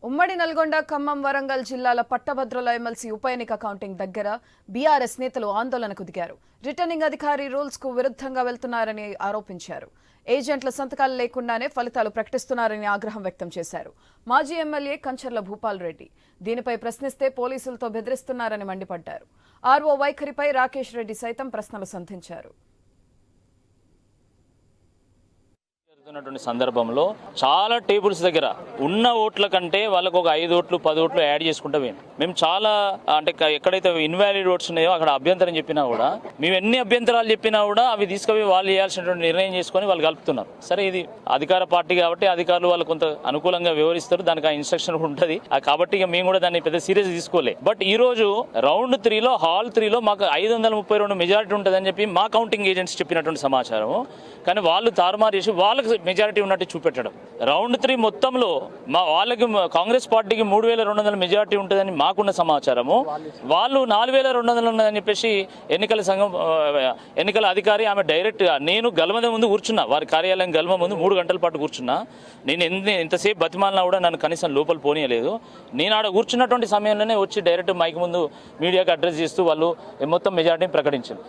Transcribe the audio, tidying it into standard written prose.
ఉమ్మడి నల్గొండ ఖమ్మం వరంగల్ జిల్లాల పట్టభద్రుల ఎమ్మెల్సీ ఉప ఎన్నిక కౌంటింగ్ దగ్గర బీఆర్ఎస్ నేతలు ఆందోళనకు దిగారు. రిటర్నింగ్ అధికారి రూల్స్ కు విరుద్ధంగా వెళ్తున్నారని ఆరోపించారు. ఏజెంట్ల సంతకాలు లేకుండానే ఫలితాలు ప్రకటిస్తున్నారని ఆగ్రహం వ్యక్తం చేశారు. మాజీ ఎమ్మెల్యే కంచర్ల భూపాల్ రెడ్డి దీనిపై ప్రశ్నిస్తే పోలీసులతో బెదిరిస్తున్నారని మండిపడ్డారు. ఆర్ఓ వైఖరిపై రాకేష్ రెడ్డి సైతం ప్రశ్నలు సంధించారు. సందర్భంలో చాలా టేబుల్స్ దగ్గర ఉన్న ఓట్ల కంటే వాళ్ళకు ఒక 5 ఓట్లు 10 ఓట్లు యాడ్ చేసుకుంటా మేము చాలా అంటే ఎక్కడైతే ఇన్వాలిడ్ ఓట్స్ ఉన్నాయో అక్కడ అభ్యంతరం చెప్పినా కూడా మేము ఎన్ని అభ్యంతరాలు చెప్పినా కూడా అవి తీసుకుపోయి వాళ్ళు చేయాల్సినటువంటి నిర్ణయం చేసుకొని వాళ్ళు కలుపుతున్నారు. సరే, ఇది అధికార పార్టీ కాబట్టి అధికారులు వాళ్ళు కొంత అనుకూలంగా వ్యవహరిస్తారు, దానికి ఆ ఇన్స్ట్రక్షన్ ఉంటుంది కాబట్టి ఇక మేము కూడా దాన్ని పెద్ద సీరియస్ తీసుకోలే. బట్ ఈ రోజు రౌండ్ 3లో హాల్ 3లో మాకు 532 మెజారిటీ ఉంటుందని చెప్పి మా కౌంటింగ్ ఏజెంట్స్ చెప్పినటువంటి సమాచారం. కానీ వాళ్ళు తారుమారు చేసి వాళ్ళకి మెజారిటీ ఉన్నట్టు చూపెట్టడం. రౌండ్ 3 మొత్తంలో వాళ్ళకి కాంగ్రెస్ పార్టీకి 3200 మెజారిటీ ఉంటుందని మాకున్న సమాచారము, వాళ్ళు 4200 ఉన్నదని చెప్పేసి ఎన్నికల అధికారి ఆమె డైరెక్ట్ నేను గల్మద ముందు కూర్చున్నా, వారి కార్యాలయం గల్మ ముందు 3 గంటల పాటు కూర్చున్నా. నేను ఎంతసేపు బతిమాలినా కూడా నన్ను కనీసం లోపల పోనీయలేదు. నేను ఆడ కూర్చున్నటువంటి సమయంలోనే వచ్చి డైరెక్ట్ మైక్ ముందు మీడియాకి అడ్రస్ చేస్తూ వాళ్ళు మొత్తం మెజారిటీని ప్రకటించారు.